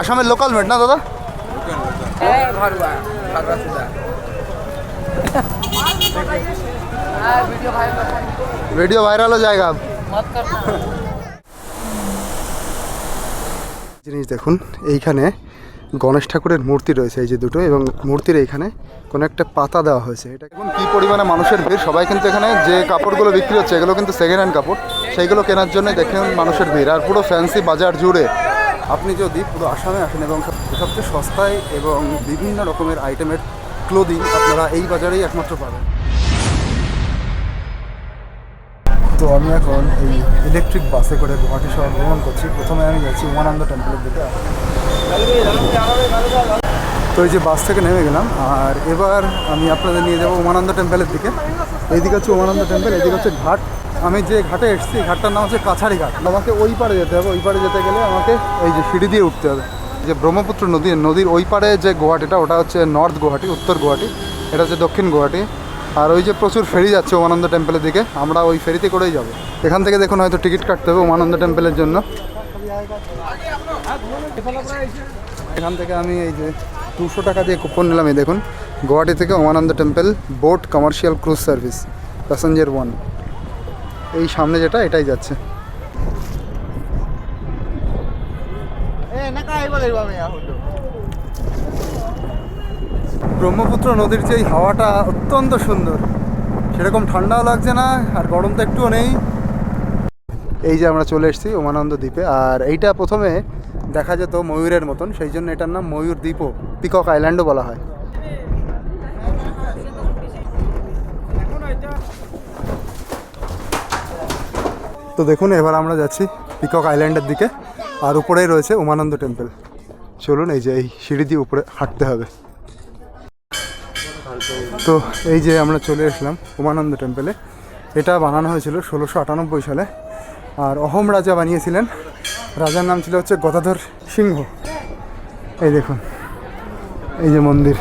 আসামের লোকাল মেট না দাদা? वीडियो वायरल हो जाएगा अब। জিনিস দেখুন, এইখানে গণেশ ঠাকুরের মূর্তি রয়েছে এই যে দুটো, এবং মূর্তির এইখানে কোনো একটা পাতা দেওয়া হয়েছে। এটা এখন কী পরিমাণে মানুষের ভিড়! সবাই কিন্তু এখানে যে কাপড়গুলো বিক্রি হচ্ছে এগুলো কিন্তু সেকেন্ড হ্যান্ড কাপড়, সেইগুলো কেনার জন্য দেখেন মানুষের ভিড়। আর পুরো ফ্যান্সি বাজার জুড়ে আপনি যদি পুরো আসামে আসেন এবং সবচেয়ে সস্তায় এবং বিভিন্ন রকমের আইটেমের ক্লোদিং আপনারা এই বাজারেই একমাত্র পাবেন। তো আমি এখন এই ইলেকট্রিক বাসে করে গুয়াহাটি শহর ভ্রমণ করছি। প্রথমে আমি যাচ্ছি উমানন্দ টেম্পলের দিকে। তো এই যে বাস থেকে নেমে গেলাম, আর এবার আমি আপনাদের নিয়ে যাবো উমানন্দ টেম্পলের দিকে। এইদিকে হচ্ছে উমানন্দ টেম্পল, এইদিকে হচ্ছে ঘাট। আমি যে ঘাটে এসেছি ঘাটটার নাম হচ্ছে কাছারি ঘাট। আমাকে ওই পারে যেতে হবে, ওই পারে যেতে গেলে আমাকে এই যে সিঁড়ি দিয়ে উঠতে হবে। যে ব্রহ্মপুত্র নদীর ওই পারে যে গুয়াহাটিটা, ওটা হচ্ছে নর্থ গুয়াহাটি, উত্তর গুয়াহাটি, এটা হচ্ছে দক্ষিণ গুয়াহাটি। আর ওই যে প্রচুর ফেরি যাচ্ছে উমানন্দ টেম্পলের দিকে, আমরা ওই ফেরিতে করেই যাব। এখান থেকে দেখুন হয়তো টিকিট কাটতে হবে উমানন্দ টেম্পলের জন্য। এখান থেকে আমি এই যে 200 টাকা দিয়ে কুপন নিলাম। এই দেখুন, গুয়াহাটি থেকে Umananda temple boat commercial cruise service passenger 1, এই সামনে যেটা এটাই যাচ্ছে। ব্রহ্মপুত্র নদীর যে হাওয়াটা অত্যন্ত সুন্দর, সেরকম ঠান্ডাও লাগছে না আর গরম তো একটুও নেই। এই যে আমরা চলে এসেছি উমানন্দ দ্বীপে, আর এইটা প্রথমে দেখা যেত ময়ূরের মতন, সেই জন্য এটার নাম ময়ূর দ্বীপও, পিকক আইল্যান্ডও বলা হয়। তো দেখুন এবার আমরা যাচ্ছি পিকক আইল্যান্ডের দিকে, আর উপরেই রয়েছে উমানন্দ টেম্পল। চলুন, এই যে এই সিঁড়ি দিয়ে উপরে হাঁটতে হবে। তো এই যে আমরা চলে আসলাম উমানন্দ টেম্পলে। এটা বানানো হয়েছিল 1698 সালে, আর অহোম রাজা বানিয়েছিলেন। রাজার নাম ছিল হচ্ছে গদাধর সিংহ। এই দেখুন এই যে মন্দির,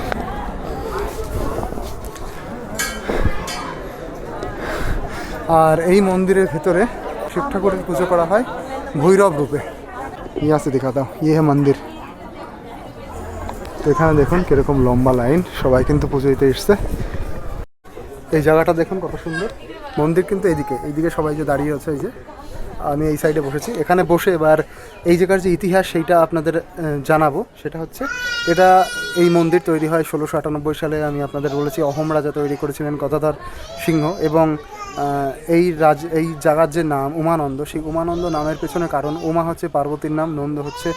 আর এই মন্দিরের ভিতরে শিব ঠাকুরের পুজো করা হয় ভৈরব রূপে। ইয়া সে দেখা দাও, ইয়ে মন্দির। তো এখানে দেখুন কিরকম লম্বা লাইন, সবাই কিন্তু পুজো দিতে এসছে। এই জায়গাটা দেখুন কত সুন্দর। মন্দির কিন্তু এইদিকে সবাই যে দাঁড়িয়ে আছে, এই যে আমি এই সাইডে বসেছি। এখানে বসে এবার এই জায়গার যে ইতিহাস সেইটা আপনাদের জানাবো। সেটা হচ্ছে, এটা এই মন্দির তৈরি হয় 1698 সালে। আমি আপনাদের বলেছি অহোম রাজা তৈরি করেছিলেন গদাধর সিংহ। এবং এই জায়গার যে নাম উমানন্দ, সেই উমানন্দ নামের পেছনে কারণ, উমা হচ্ছে পার্বতীর নাম, নন্দ হচ্ছে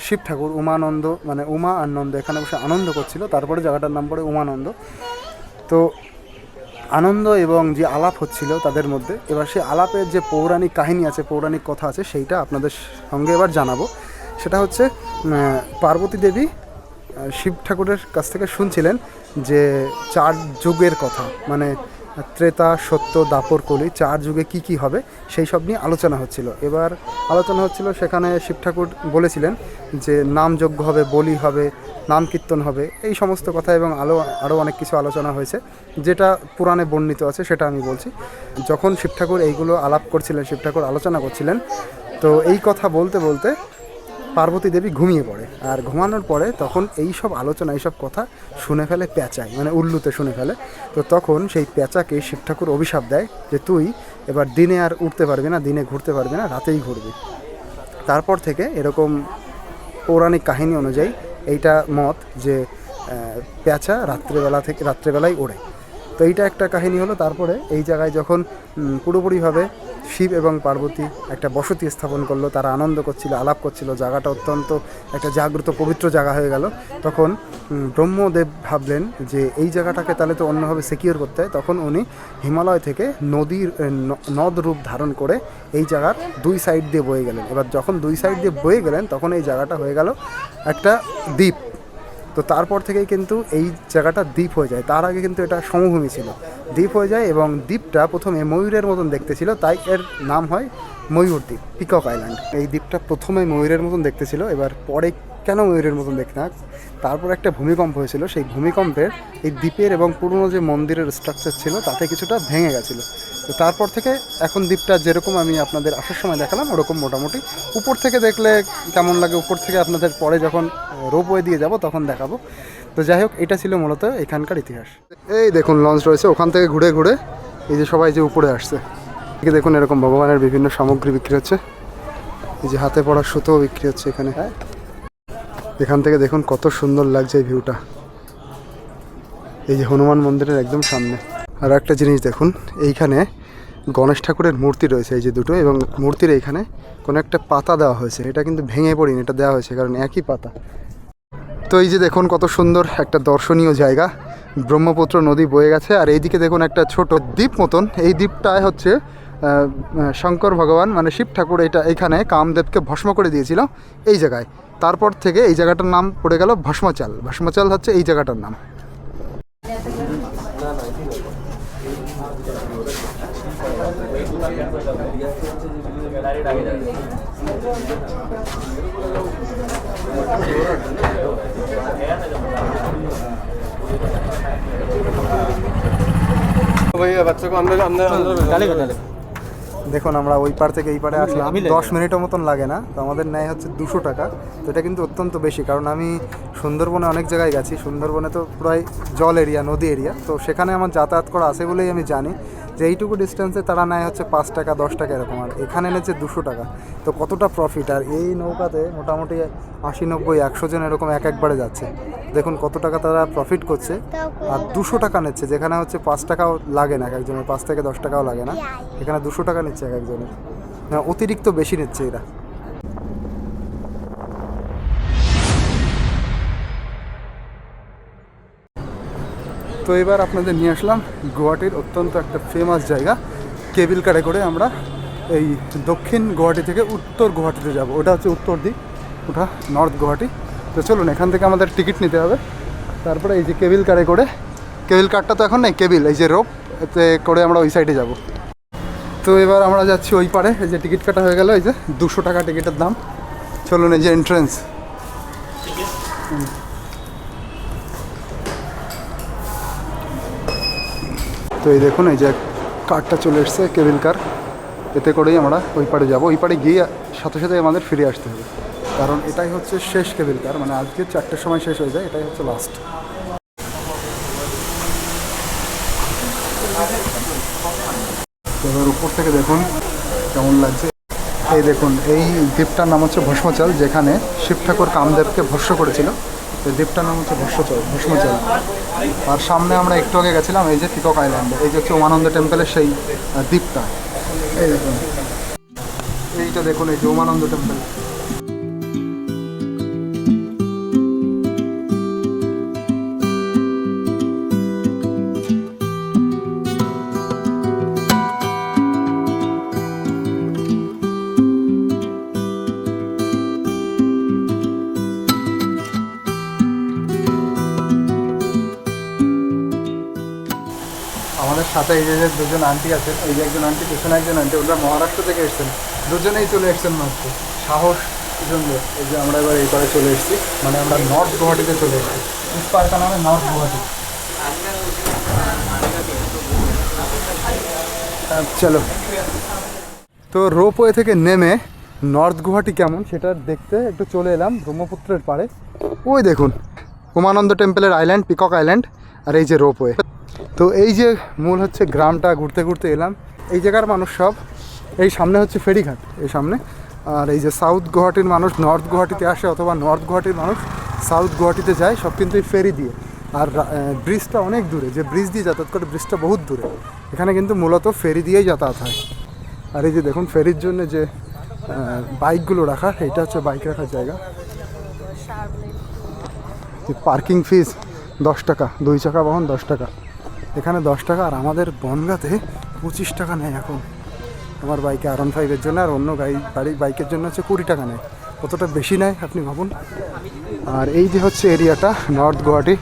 শিব ঠাকুর। উমানন্দ মানে উমা আর নন্দ এখানে বসে আনন্দ করছিল, তারপরে জায়গাটার নাম পড়ে উমানন্দ। তো আনন্দ এবং যে আলাপ হচ্ছিল তাদের মধ্যে, এবার সেই আলাপের যে পৌরাণিক কাহিনী আছে, পৌরাণিক কথা আছে, সেইটা আপনাদের সঙ্গে এবার জানাবো। সেটা হচ্ছে পার্বতী দেবী শিব ঠাকুরের কাছ থেকে শুনছিলেন যে 4 যুগের কথা, মানে ত্রেতা, সত্য, দাপর, কলি, 4 যুগে কি কি হবে সেই সব নিয়ে আলোচনা হচ্ছিল। এবার আলোচনা হচ্ছিল, সেখানে শিব ঠাকুর বলেছিলেন যে নামযজ্ঞ হবে, বলি হবে, নাম কীর্তন হবে, এই সমস্ত কথা, এবং আরও অনেক কিছু আলোচনা হয়েছে, যেটা পুরাণে বর্ণিত আছে সেটা আমি বলছি। যখন শিব ঠাকুর এইগুলো আলাপ করছিলেন, শিব ঠাকুর আলোচনা করছিলেন, তো এই কথা বলতে বলতে পার্বতী দেবী ঘুমিয়ে পড়ে। আর ঘুমানোর পরে তখন এই সব আলোচনা, এইসব কথা শুনে ফেলে প্যাঁচায়, মানে উল্লুতে শুনে ফেলে। তো তখন সেই প্যাঁচাকে শিব ঠাকুর অভিশাপ দেয় যে তুই এবার দিনে আর উঠতে পারবি না, দিনে ঘুরতে পারবি না, রাতেই ঘুরবি। তারপর থেকে এরকম পৌরাণিক কাহিনী অনুযায়ী এইটা মত যে প্যাঁচা রাত্রেবেলায় ওড়ে। তো এইটা একটা কাহিনী হলো। তারপরে এই জায়গায় যখন পুরোপুরিভাবে শিব এবং পার্বতী একটা বসতি স্থাপন করলো, তারা আনন্দ করছিল, আলাপ করছিল, জায়গাটা অত্যন্ত একটা জাগ্রত পবিত্র জায়গা হয়ে গেল। তখন ব্রহ্মদেব ভাবলেন যে এই জায়গাটাকে তাহলে তো অন্যভাবে সিকিউর করতে হয়। তখন উনি হিমালয় থেকে নদ রূপ ধারণ করে এই জায়গার 2 সাইড দিয়ে বয়ে গেলেন। এবার যখন 2 সাইড দিয়ে বয়ে গেলেন, তখন এই জায়গাটা হয়ে গেল একটা দ্বীপ। তো তারপর থেকেই কিন্তু এই জায়গাটা দ্বীপ হয়ে যায়। তার আগে কিন্তু এটা সমভূমি ছিল, দ্বীপ হয়ে যায়। এবং দ্বীপটা প্রথমে ময়ূরের মতন দেখতে ছিল, তাই এর নাম হয় ময়ূর দ্বীপ, পিকক আইল্যান্ড। এই দ্বীপটা প্রথমে ময়ূরের মতন দেখতে ছিল, এবার পরে কেন ময়ূরের মতন দেখতে না? তারপর একটা ভূমিকম্প হয়েছিল, সেই ভূমিকম্পের এই দ্বীপের এবং পুরনো যে মন্দিরের স্ট্রাকচার ছিল তাতে কিছুটা ভেঙে গেছিলো। তো তারপর থেকে এখন দ্বীপটা যেরকম আমি আপনাদের আসার সময় দেখালাম ওরকম মোটামুটি। উপর থেকে দেখলে কেমন লাগে উপর থেকে আপনাদের পরে যখন রোপওয়ে দিয়ে যাব তখন দেখাবো। তো যাই হোক, এটা ছিল মূলত এখানকার ইতিহাস। এই দেখুন লঞ্চ রয়েছে, ওখান থেকে ঘুরে ঘুরে এই যে সবাই যে উপরে আসছে, দেখুন এরকম ভগবানের বিভিন্ন সামগ্রী বিক্রি হচ্ছে। এই যে হাতে পড়া সুতোও বিক্রি হচ্ছে এখানে। এখান থেকে দেখুন কত সুন্দর লাগছে এই ভিউটা, এই যে হনুমান মন্দিরের একদম সামনে। আর একটা জিনিস দেখুন, এইখানে গণেশ ঠাকুরের মূর্তি রয়েছে এই যে দুটো, এবং মূর্তির এইখানে কোনো একটা পাতা দেওয়া হয়েছে, এটা কিন্তু ভেঙে পড়িনি, এটা দেওয়া হয়েছে কারণ একই পাতা। তো এই যে দেখুন কত সুন্দর একটা দর্শনীয় জায়গা, ব্রহ্মপুত্র নদী বয়ে গেছে, আর এইদিকে দেখুন একটা ছোট দ্বীপ মতন। এই দ্বীপটায় হচ্ছে শঙ্কর ভগবান মানে শিব ঠাকুর এইখানে কামদেবকে ভস্ম করে দিয়েছিল এই জায়গায়। তারপর থেকে এই জায়গাটার নাম পড়ে গেল ভস্মাচাল। ভস্মাচাল হচ্ছে এই জায়গাটার নাম। দেখুন আমরা ওই পার থেকে এই পারে আসলাম, 10 মিনিটের মতন লাগে না। তো আমাদের নেয় হচ্ছে 200 টাকা। তো এটা কিন্তু অত্যন্ত বেশি, কারণ আমি সুন্দরবনে অনেক জায়গায় গেছি। সুন্দরবনে তো প্রায় জল এরিয়া, নদী এরিয়া, তো সেখানে আমার যাতায়াত করা আছে বলেই আমি জানি যে এইটুকু ডিস্টেন্সে তারা নেয় হচ্ছে 5 টাকা 10 টাকা এরকম, আর এখানে এনেছে 200 টাকা। তো কতটা প্রফিট! আর এই নৌকাতে মোটামুটি 80 90 100 জন এরকম একবারে যাচ্ছে। দেখুন কত টাকা তারা প্রফিট করছে, আর 200 টাকা নিচ্ছে, যেখানে হচ্ছে 5 টাকাও লাগে না এক একজনের, 5 থেকে 10 টাকাও লাগে না, এখানে 200 টাকা নিচ্ছে এক একজনের। অতিরিক্ত বেশি নিচ্ছে এরা। তো এবার আপনাদের নিয়ে আসলাম গুয়াহাটির অত্যন্ত একটা ফেমাস জায়গা, কেবিল কারে করে আমরা এই দক্ষিণ গুয়াহাটি থেকে উত্তর গুয়াহাটিতে যাব। ওটা হচ্ছে উত্তর দিক, ওটা নর্থ গুয়াহাটি। তো চলুন, এখান থেকে আমাদের টিকিট নিতে হবে, তারপরে এই যে কেবিল কারে করে, কেবিল কারটা তো এখন নেই, কেবিল এই যে রোপ, এতে করে আমরা ওই সাইডে যাব। তো এবার আমরা যাচ্ছি ওই পারে। এই যে টিকিট কাটা হয়ে গেল, এই যে 200 টাকা টিকিটের দাম। চলুন, এই যে এন্ট্রেন্স। তো এই দেখুন এই যে কারটা চলে এসছে, কেবিল কার, এতে করেই আমরা ওই পারে যাব। ওই পারে গিয়ে সাথে সাথে আমাদের ফিরে আসতে হবে, কারণ এটাই হচ্ছে শেষ কেবিল কার, মানে আজকে 4টের সময় শেষ হয়ে যায়, এটাই হচ্ছে লাস্ট। এবার উপর থেকে দেখুন কেমন লাগছে। এই দেখুন, এই দ্বীপটার নাম হচ্ছে ভস্মাচাল, যেখানে শিব ঠাকুর কামদেবকে ভস্ম করেছিল। এই দ্বীপটার নাম হচ্ছে ভস্মাচাল। আর সামনে আমরা একটু আগে গেছিলাম এই যে পিকক আইল্যান্ডে, এই যে হচ্ছে উমানন্দ টেম্পলের সেই দ্বীপটা। এই দেখুন, এইটা দেখুন, এই যে উমানন্দ টেম্পল। আমাদের সাথে এই যে দুজন আন্টি আছেন, এই যে একজন আন্টি, পেছনে একজন আন্টি, ওরা মহারাষ্ট্র থেকে এসেছেন, দুজনেই চলে এসেছেন মাত্র সাহস জন্য। এই যে আমরা এবার এই পারে চলে এসেছি, মানে আমরা নর্থ গুয়াহাটিতে চলে এসেছি। ইস পার্কটা নামে নর্থ গুয়াহাটি। চলো, তো রোপওয়ে থেকে নেমে নর্থ গুয়াহাটি কেমন সেটা দেখতে একটু চলে এলাম ব্রহ্মপুত্রের পাড়ে। ওই দেখুন উমানন্দ টেম্পলের আইল্যান্ড, পিকক আইল্যান্ড, আর এই যে রোপওয়ে। তো এই যে মূল হচ্ছে গ্রামটা ঘুরতে ঘুরতে এলাম। এই জায়গার মানুষ সব, এই সামনে হচ্ছে ফেরিঘাট এই সামনে, আর এই যে সাউথ গুয়াহাটির মানুষ নর্থ গুয়াহাটিতে আসে, অথবা নর্থ গুয়াহাটির মানুষ সাউথ গুয়াহাটিতে যায়, সব কিন্তু এই ফেরি দিয়ে। আর ব্রিজটা অনেক দূরে, যে ব্রিজ দিয়ে যাতায়াত করে ব্রিজটা বহুত দূরে, এখানে কিন্তু মূলত ফেরি দিয়েই যাতায়াত হয়। আর এই যে দেখুন ফেরির জন্য যে বাইকগুলো রাখা, এইটা হচ্ছে বাইক রাখার জায়গা। পার্কিং ফিস 10 টাকা, 2 চাকা বাহন 10 টাকা, এখানে 10 টাকা। আর আমাদের বনগাঁতে 25 টাকা নেয় এখন আমার বাইকে, R15-এর জন্য, আর অন্য বাইকের জন্য হচ্ছে 20 টাকা নেয়। কতটা বেশি নেয় আপনি ভাবুন। আর এই যে হচ্ছে এরিয়াটা নর্থ গুয়াহাটি,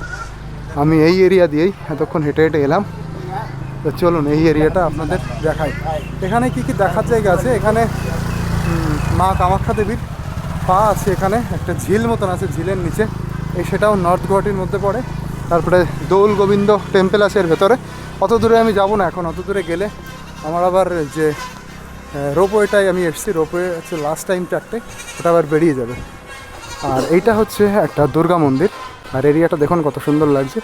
আমি এই এরিয়া দিয়েই এতক্ষণ হেঁটে হেঁটে এলাম। তো চলুন এই এরিয়াটা আপনাদের দেখাই। এখানে কি কি দেখার জায়গা আছে, এখানে মা কামাখ্যা দেবীর পা আছে এখানে, একটা ঝিল মতন আছে, ঝিলের নিচে সেটাও নর্থ গুয়াহাটির মধ্যে পড়ে। তারপরে দৌল গোবিন্দ টেম্পল আছে এর ভেতরে। অত দূরে আমি যাব না এখন, অত দূরে গেলে আমার আবার যে রোপওয়েটাই আমি এসেছি, রোপওয়ে হচ্ছে লাস্ট টাইম 4টে, ওটা আবার বেরিয়ে যাবে। আর এইটা হচ্ছে একটা দুর্গা মন্দির, আর এরিয়াটা দেখুন কত সুন্দর লাগছে।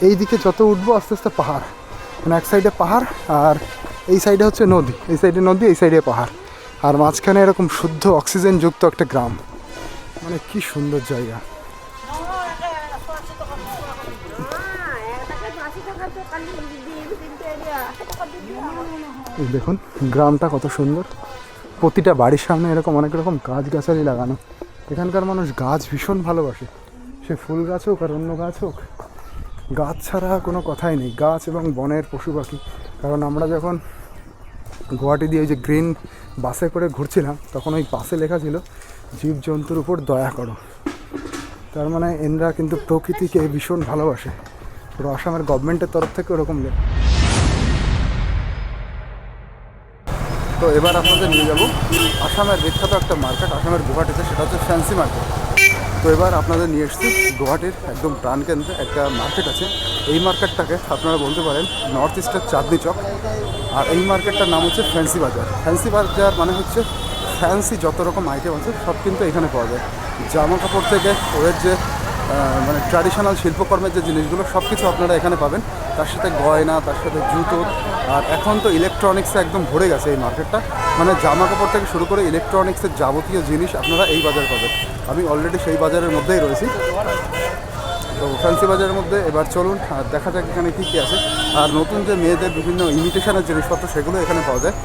এই দিকে যত উঠবো আস্তে আস্তে পাহাড়, মানে এক সাইডে পাহাড় আর এই সাইডে হচ্ছে নদী, এই সাইডে নদী, এই সাইডে পাহাড়, আর মাঝখানে এরকম শুদ্ধ অক্সিজেন যুক্ত একটা গ্রাম। মানে কি সুন্দর জায়গা। দেখুন গ্রামটা কত সুন্দর, প্রতিটা বাড়ির সামনে এরকম অনেক রকম গাছগাছালি লাগানো। এখানকার মানুষ গাছ ভীষণ ভালোবাসে, সে ফুল গাছ হোক আর অন্য গাছ হোক, গাছ ছাড়া কোনো কথাই নেই। গাছ এবং বনের পশু পাখি, কারণ আমরা যখন গুয়াহাটি দিয়ে ওই যে গ্রিন বাসে করে ঘুরছিলাম, তখন ওই বাসে লেখা ছিল জীবজন্তুর উপর দয়া করো। তার মানে এনরা কিন্তু প্রকৃতিকে ভীষণ ভালোবাসে। পুরো আসামের গভর্নমেন্টের তরফ থেকে ওরকম লেখা। তো এবার আপনাদের নিয়ে যাব আসামের বিখ্যাত একটা মার্কেট, আসামের গুয়াহাটিতে, সেটা হচ্ছে ফ্যান্সি মার্কেট। তো এবার আপনাদের নিয়ে এসেছি গুয়াহাটির একদম প্রাণকেন্দ্রে একটা মার্কেট আছে। এই মার্কেটটাকে আপনারা বলতে পারেন নর্থ ইস্টের চাঁদনি চক। আর এই মার্কেটটার নাম হচ্ছে ফ্যান্সি বাজার। ফ্যান্সি বাজার মানে হচ্ছে ফ্যান্সি যত রকম আইটেম আছে সব কিন্তু এখানে পাওয়া যায়। জামা কাপড় থেকে ওদের যে মানে ট্র্যাডিশনাল শিল্পকর্মের যে জিনিসগুলো সব কিছু আপনারা এখানে পাবেন। তার সাথে গয়না, তার সাথে জুতো, আর এখন তো ইলেকট্রনিক্সে একদম ভরে গেছে এই মার্কেটটা। মানে জামা কাপড় থেকে শুরু করে ইলেকট্রনিক্সের যাবতীয় জিনিস আপনারা এই বাজার পাবেন। আমি অলরেডি সেই বাজারের মধ্যেই রয়েছি। তো ফ্যান্সি বাজারের মধ্যে এবার চলুন আর দেখা যাক এখানে কী কী আছে। আর নতুন যে মেয়েদের বিভিন্ন ইমিটেশনের জিনিসপত্র সেগুলো এখানে পাওয়া যায়।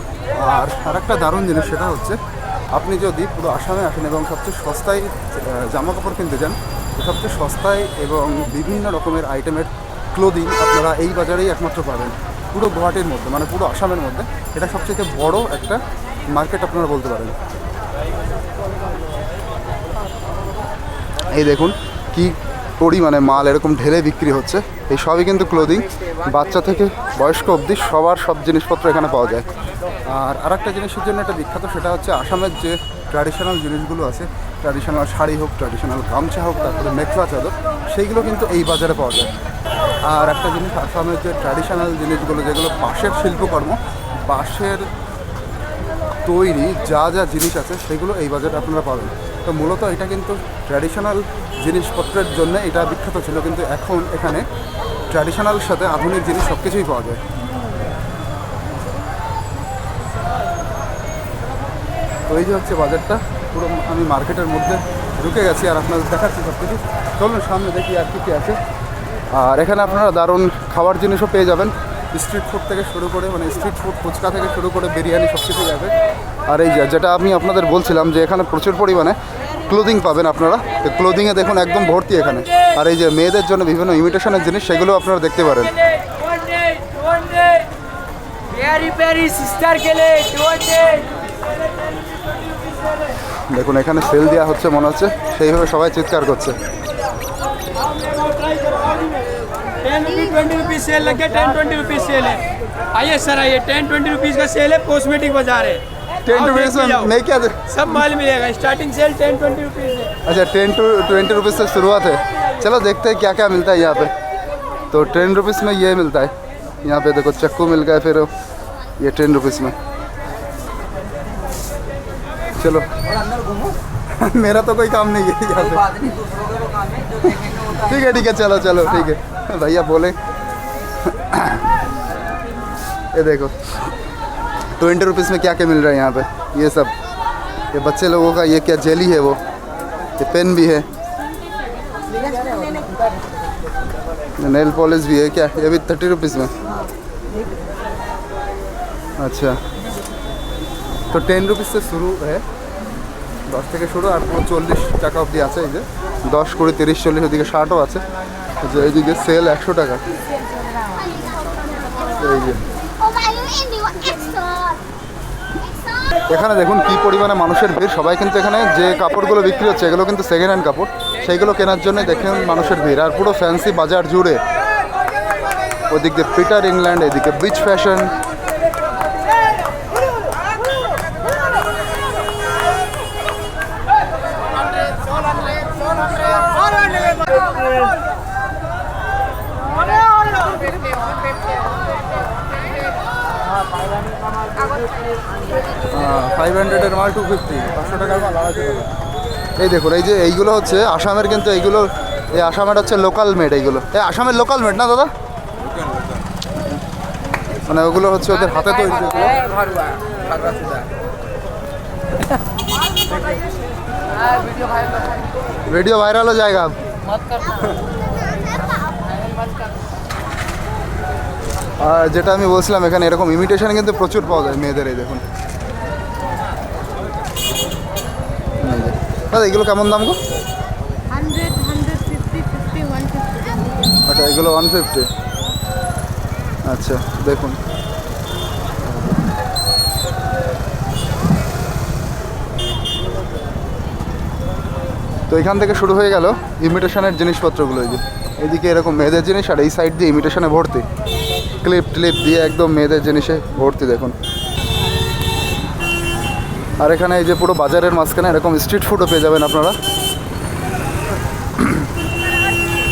আর একটা দারুণ জিনিস, সেটা হচ্ছে আপনি যদি পুরো আসামে আসেন এবং সবচেয়ে সস্তায় জামা কাপড় কিনতে যান, সবচেয়ে সস্তায় এবং বিভিন্ন রকমের আইটেমের ক্লোদিং আপনারা এই বাজারেই একমাত্র পাবেন পুরো গুয়াহাটির মধ্যে, মানে পুরো আসামের মধ্যে। এটা সবচেয়ে বড় একটা মার্কেট আপনারা বলতে পারেন। এই দেখুন কি পরিমাণে মাল এরকম ঢেলে বিক্রি হচ্ছে। এই সবই কিন্তু ক্লোদিং, বাচ্চা থেকে বয়স্ক অবধি সবার সব জিনিসপত্র এখানে পাওয়া যায়। আর আরেকটা জিনিসের জন্য এটা বিখ্যাত, সেটা হচ্ছে আসামের যে ট্র্যাডিশনাল জিনিসগুলো আছে, ট্র্যাডিশনাল শাড়ি হোক, ট্র্যাডিশনাল গামছা হোক, তারপরে মেখলা চাদর, সেইগুলো কিন্তু এই বাজারে পাওয়া যায়। আর একটা জিনিস, আসামের যে ট্র্যাডিশনাল জিনিসগুলো যেগুলো বাঁশের শিল্পকর্ম, বাঁশের তৈরি যা যা জিনিস আছে সেগুলো এই বাজারে আপনারা পাবেন। তো মূলত এটা কিন্তু ট্র্যাডিশনাল জিনিসপত্রের জন্য এটা বিখ্যাত ছিল, কিন্তু এখন এখানে ট্র্যাডিশনালের সাথে আধুনিক জিনিস সব কিছুই পাওয়া যায়। তো এই যে হচ্ছে বাজারটা, পুরো আমি মার্কেটের মধ্যে ঢুকে গেছি আর আপনাদের দেখাচ্ছি সব কিছু। চলুন সামনে দেখি আর কী কী আছে। আর এখানে আপনারা দারুণ খাবার জিনিসও পেয়ে যাবেন, স্ট্রিট ফুড থেকে শুরু করে, মানে স্ট্রিট ফুড ফুচকা থেকে শুরু করে বিরিয়ানি সব কিছু যাবে। আর এই যেটা আমি আপনাদের বলছিলাম যে এখানে প্রচুর পরিমাণে ক্লোদিং পাবেন আপনারা। ক্লোদিংয়ে দেখুন একদম ভর্তি এখানে। আর এই যে মেয়েদের জন্য বিভিন্ন ইমিটেশনের জিনিস, সেগুলো আপনারা দেখতে পারেন। দেখুন এখানে সেল দেওয়া হচ্ছে মনে হচ্ছে, সেইভাবে সবাই চিৎকার করছে। 10-20 रुपीज सेल लगे, 10-20 रुपीज सेल है। आइए सर आइए, 10-20 रुपीज का सेल है, कॉस्मेटिक बाजार है। 10 रुपीज़ में नहीं क्या सब माल मिलेगा, स्टार्टिंग सेल 10-20 रुपीज है। अच्छा 10 to 20 रुपीज़ से शुरुआत है। चलो देखते हैं क्या क्या मिलता है यहाँ पे। तो 10 रुपीज़ में ये मिलता है। यहाँ पे देखो चक्कू मिल गया, फिर ये 10 रुपीज़ में। चलो मेरा तो कोई काम नहीं है यहाँ पे। ठीक है चलो चलो ठीक है भैया बोले। ये देखो 20 रुपीज़ में क्या क्या मिल रहा है यहाँ पे। ये सब, ये बच्चे लोगों का ये क्या जेली है, वो ये पेन भी है, नेल पॉलिश भी है क्या, ये भी 30 रुपीज़ में। अच्छा तो 10 रुपीज़ से शुरू है, 10 থেকে শুরু আর 40 টাকা অবধি আছে। এই যে 10, 20, 30, 40, ওদিকে 60ও আছে। যে এইদিকে সেল 100 টাকা। এই যে এখানে দেখুন কি পরিমাণে মানুষের ভিড়। সবাই কিন্তু এখানে যে কাপড়গুলো বিক্রি হচ্ছে এগুলো কিন্তু সেকেন্ড হ্যান্ড কাপড়, সেইগুলো কেনার জন্য দেখেন মানুষের ভিড়। আর পুরো ফ্যান্সি বাজার জুড়ে, ওদিকে পিটার ইংল্যান্ড, এদিকে বিচ ফ্যাশন, 500 মাল 250, 500 টাকার মাল 250 টাকা। এই দেখুন এই যে এইগুলো হচ্ছে আসামের, কিন্তু এইগুলো এই আসামের হচ্ছে লোকাল মেড। এইগুলো এই আসামের লোকাল মেড না দাদা, মানে ওগুলো হচ্ছে ওদের হাতে তৈরি। ভিডিও ভাইরাল हो जाएगा अब। আর যেটা আমি বলছিলাম এখানে এরকম ইমিটেশন কিন্তু প্রচুর পাওয়া যায় মেয়েদের। এই দেখুন দাদা এগুলো কেমন দাম গো? 100, 150, 50, 150. আচ্ছা এগুলো 150। আচ্ছা দেখুন তো এখান থেকে শুরু হয়ে গেল ইমিটেশনের জিনিসপত্রগুলো। এই যে এইদিকে এরকম মেয়েদের জিনিস, আর এই সাইড দিয়ে ইমিটেশনে ভর্তি, ক্লিপ টিলিপ দিয়ে একদম মেয়েদের জিনিসে ভর্তি দেখুন। আর এখানে এই যে পুরো বাজারের মাঝখানে এরকম স্ট্রিট ফুডও পেয়ে যাবেন আপনারা।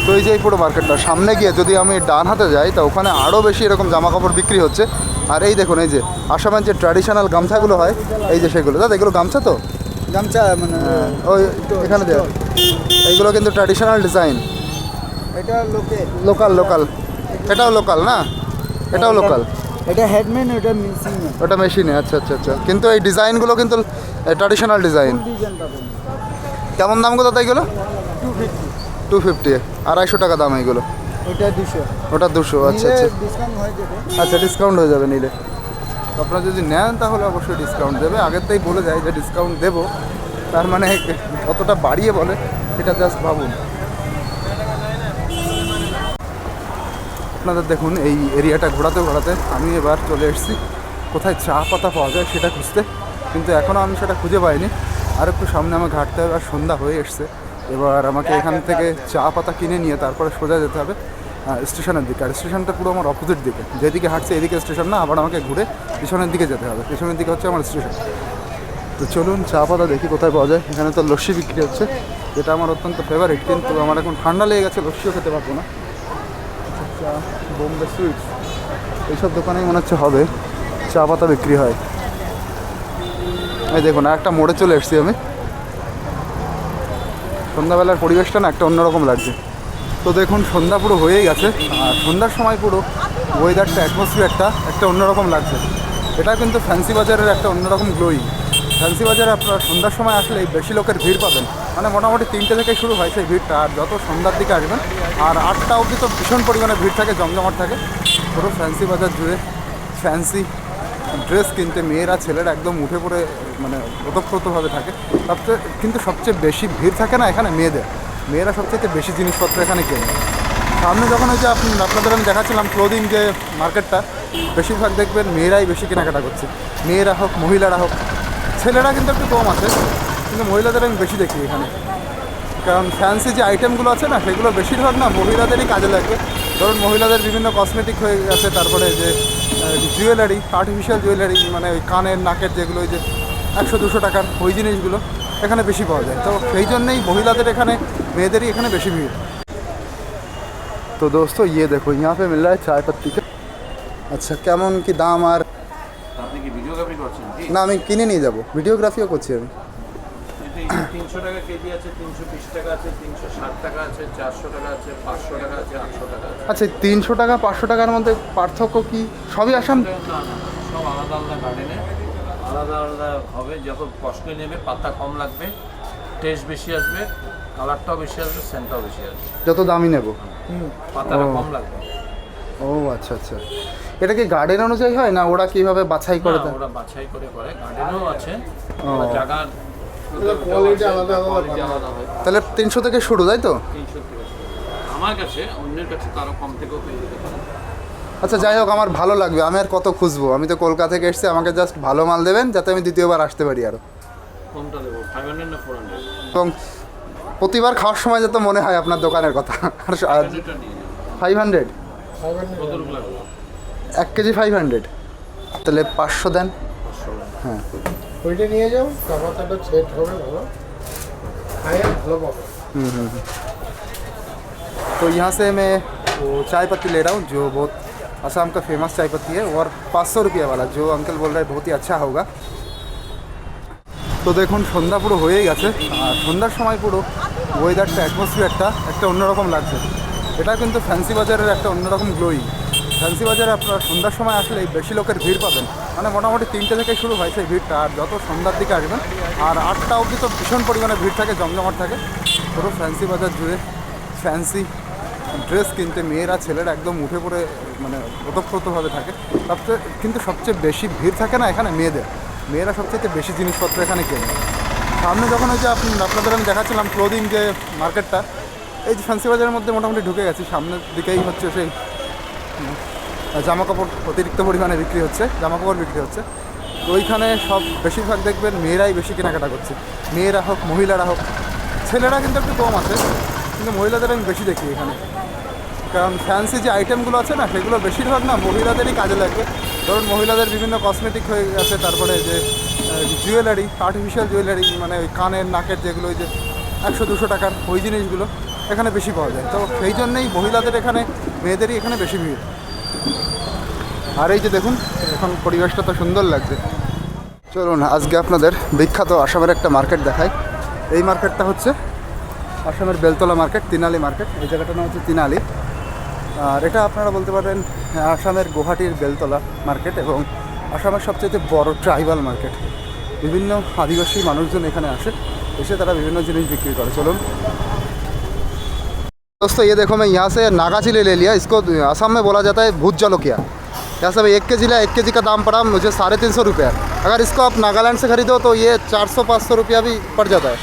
তো এই যে এই পুরো মার্কেটটা সামনে গিয়ে যদি আমি ডান হাতে যাই তা ওখানে আরও বেশি এরকম জামা কাপড় বিক্রি হচ্ছে। আর এই দেখুন এই যে আসামের যে ট্র্যাডিশনাল গামছাগুলো হয়, এই যে সেগুলো দাদা এগুলো গামছা তো গামছা মানে ওই এখানে দেওয়া, এইগুলো কিন্তু ট্র্যাডিশনাল ডিজাইন, এটা লোকাল লোকাল। এটাও লোকাল না, এটাও লোকাল, এটা হেডম্যান, এটা মিক্সিং ওটা মেশিনে। আচ্ছা আচ্ছা আচ্ছা, কিন্তু এই ডিজাইনগুলো কিন্তু ট্র্যাডিশনাল ডিজাইন। ডিজাইন পাবেন। কেমন দাম গো দাদা এগুলো? 250, 250 টাকা দাম এইগুলো। ওটা 200, ওটা 200। আচ্ছা আচ্ছা ডিসকাউন্ট হয়ে যাবে। আচ্ছা ডিসকাউন্ট হয়ে যাবে নিলে। আপনারা যদি নেন তাহলে অবশ্যই ডিসকাউন্ট দেবে, আগের থেকেই বলে যায় যে ডিসকাউন্ট দেবো, তার মানে কতটা বাড়িয়ে বলে এটা জাস্ট ভাবুন। আপনাদের দেখুন এই এরিয়াটা ঘোরাতে ঘোরাতে আমি এবার চলে এসেছি কোথায় চা পাতা পাওয়া যায় সেটা খুঁজতে, কিন্তু এখনও আমি সেটা খুঁজে পাইনি। আর একটু সামনে আমাকে ঘাটতে হবে, আর সন্ধ্যা হয়ে এসছে। এবার আমাকে এখান থেকে চা পাতা কিনে নিয়ে তারপরে সোজা যেতে হবে স্টেশনের দিকে। আর স্টেশনটা পুরো আমার অপোজিট দিকে, যেদিকে হাঁটছে এদিকে স্টেশন না, আবার আমাকে ঘুরে পিছনের দিকে যেতে হবে। পিছনের দিকে হচ্ছে আমার স্টেশন। তো চলুন চা পাতা দেখি কোথায় পাওয়া যায়। এখানে তো লস্যি বিক্রি হচ্ছে, যেটা আমার অত্যন্ত ফেভারিট, কিন্তু আমার এখন ঠান্ডা লেগে গেছে, লস্যিও খেতে পারবো না। চা, বোম্বে সুইটস, এইসব দোকানেই মনে হচ্ছে হবে চা পাতা বিক্রি হয়। এই দেখুন একটা মোড়ে চলে এসেছি আমি। সন্ধ্যাবেলার পরিবেশটা না একটা অন্যরকম লাগছে। তো দেখুন সন্ধ্যা পুরো হয়েই গেছে, আর সন্ধ্যার সময় পুরো ওয়েদারটা অ্যাটমসফিয়ারটা একটা অন্যরকম লাগছে। এটা কিন্তু ফ্যান্সি বাজারের একটা অন্যরকম গ্লোয়িং। ফ্যান্সি বাজারে আপনারা সন্ধ্যার সময় আসলে বেশি লোকের ভিড় পাবেন, মানে মোটামুটি 3টে থেকে শুরু হয় সেই ভিড়টা। আর যত সন্ধ্যার দিকে আসবেন আর 8টা অবধি তো ভীষণ পরিমাণে ভিড় থাকে, জমজমাট থাকে পুরো ফ্যান্সি বাজার জুড়ে। ফ্যান্সি ড্রেস কিনতে মেয়েরা ছেলেরা একদম উঠে পড়ে মানে ওতপ্রোতভাবে থাকে। কিন্তু সবচেয়ে বেশি ভিড় থাকে না এখানে মেয়েদের, মেয়েরা সবচেয়ে বেশি জিনিসপত্র এখানে কেনে। সামনে যখন ওই যে আপনাদের আমি দেখাচ্ছিলাম ক্লোদিং যে মার্কেটটা, বেশিরভাগ দেখবেন মেয়েরাই বেশি কেনাকাটা করছে, মেয়েরা হোক মহিলারা হোক। ছেলেরা কিন্তু একটু কম আছে, কিন্তু মহিলাদের আমি বেশি দেখি এখানে। কারণ ফ্যান্সি যে আইটেমগুলো আছে না সেগুলো বেশিরভাগ না মহিলাদেরই কাজে লাগবে। ধরুন মহিলাদের বিভিন্ন কসমেটিক হয়ে গেছে, তারপরে যে জুয়েলারি, আর্টিফিশিয়াল জুয়েলারি, মানে ওই কানের নাকের যেগুলো ওই যে 100-200 টাকার ওই জিনিসগুলো এখানে বেশি পাওয়া যায়। তো সেই জন্যেই মহিলাদের এখানে, মেয়েদেরই এখানে বেশি ভিড়। তো দোস্তো ইয়ে দেখো यहाँ पे मिल रहा है चाय पत्ती का। আচ্ছা কেমন কি দাম? আর আপনি কি ভিডিওগ্রাফি করছেন? না আমি কিনে নিয়ে যাবো, ভিডিওগ্রাফিও করছি আমি। 300 টাকা কেজি আছে, 320 টাকা আছে, 360 টাকা আছে, 400 টাকা আছে, 500 টাকা আছে, 800 টাকা আছে। আচ্ছা 300 টাকা 500 টাকার মধ্যে পার্থক্য কি? সবই আসাম? না না, সব আলাদা আলাদা গার্ডেনে আলাদা আলাদা হবে। যত কষ্টই নেবে পাতা কম লাগবে, টেস্ট বেশি আসবে, কালারটাও বেশি আসবে, সেন্টটাও বেশি আসবে। যত দামি নেব পাতাটা ও। কম লাগবে। ও আচ্ছা আচ্ছা, এটা কি গার্ডেন অনুযায়ী হয় না ওরা কিভাবে বাছাই করে না, দেয়? ওরা বাছাই করে করে, গার্ডেনও আছে, ও। জায়গার কোয়ালিটি আলাদা কোয়ালিটি আলাদা হয়। তাহলে 300 থেকে শুরু, তাই তো? 300 থেকে শুরু। আমার কাছে, অন্যের কাছে তারও কম থেকেও পেয়ে যেতে পারে। আচ্ছা যাই হোক, আমার ভালো লাগবে, আমি আর কত খুঁজবো? আমি তো কলকাতা থেকে এসেছি, আমাকে জাস্ট ভালো মাল দেবেন যাতে আমি দ্বিতীয়বার আসতে পারি আরও। কোনটা দেবো, 500 না 400? এবং প্রতিবার খাওয়ার সময় যাতে মনে হয় আপনার দোকানের কথা। আর 500 কতটুকু লাগবে? 1 কেজি 500, তাহলে 500 দেন। হ্যাঁ ওইটা নিয়ে যাও, কাবাটাটা সেট হবে ভালো, খায় ভালো পাবে। तो यहाँ से मैं वो चाय पत्ती ले रहा हूँ जो बहुत असम का फेमस चाय पत्ती है, और 500 रुपये वाला जो अंकल बोल रहे हैं बहुत ही अच्छा होगा। তো দেখুন সন্ধ্যা পুরো হয়েই গেছে, আর সন্ধ্যার সময় পুরো ওয়েদারটা অ্যাটমসফিয়ারটা একটা অন্যরকম লাগছে। এটা কিন্তু ফ্যান্সি বাজারের একটা অন্যরকম গ্লোয়িং। ফ্যান্সি বাজারে আপনারা সন্ধ্যার সময় আসলে বেশি লোকের ভিড় পাবেন, মানে মোটামুটি 3টে থেকে শুরু হয় সেই ভিড়টা, আর যত সন্ধ্যার দিকে আসবেন আর 8টা অবধি তো ভীষণ পরিমাণে ভিড় থাকে, জমজমাট থাকে পুরো ফ্যান্সি বাজার জুড়ে। ফ্যান্সি ড্রেস কিনতে মেয়েরা ছেলেরা একদম উঠে পড়ে মানে ওতপ্রোতভাবে থাকে। সবচেয়ে বেশি ভিড় থাকে না এখানে মেয়েরা সবচেয়ে বেশি জিনিসপত্র এখানে কেনে। সামনে যখন ওই যে আপনাদের আমি দেখাচ্ছিলাম ক্লোদিং যে মার্কেটটা, এই যে ফ্যান্সি বাজারের মধ্যে মোটামুটি ঢুকে গেছি, সামনের দিকেই হচ্ছে সেই জামাকাপড় অতিরিক্ত পরিমাণে বিক্রি হচ্ছে, জামাকাপড় বিক্রি হচ্ছে। তো ওইখানে সব বেশিরভাগ দেখবেন মেয়েরাই বেশি কেনাকাটা করছে, মেয়েরা হোক মহিলারা হোক, ছেলেরা কিন্তু একটু কম আছে, কিন্তু মহিলাদের আমি বেশি দেখি এখানে। কারণ ফ্যান্সি যে আইটেমগুলো আছে না সেগুলো বেশিরভাগ না মহিলাদেরই কাজে লাগবে। ধরুন মহিলাদের বিভিন্ন কসমেটিক হয়ে গেছে, তারপরে যে জুয়েলারি, আর্টিফিশিয়াল জুয়েলারি, মানে ওই কানের নাকের যেগুলো ওই যে 100-200 টাকার ওই জিনিসগুলো এখানে বেশি পাওয়া যায়। তো সেই জন্যেই মহিলাদের এখানে, মেয়েদেরই এখানে বেশি ভিড়। আর এই যে দেখুন এখন পরিবেশটা তো সুন্দর লাগছে। চলুন আজকে আপনাদের বিখ্যাত আসামের একটা মার্কেট দেখাই। এই মার্কেটটা হচ্ছে আসামের বেলতলা মার্কেট, তিনালি মার্কেট। এই জায়গাটার নাম হচ্ছে তিনালি, আর এটা আপনারা বলতে পারেন আসামের গুয়াহাটির বেলতলা মার্কেট এবং আসামের সবচেয়ে বড় ট্রাইবাল মার্কেট। বিভিন্ন আদিবাসী মানুষজন এখানে এসে তারা বিভিন্ন জিনিস বিক্রি করে। চলুন दोस्तों, ये देखो मैं यहाँ से नागा चिली ले लिया। इसको असम में बोला जाता है भूत जलोकिया। यहाँ से 1 kg लिया, 1 kg का दाम पड़ा मुझे 350 रुपया। अगर इसको आप नागालैंड से ख़रीदो तो ये 400-500 रुपया भी पड़ जाता है।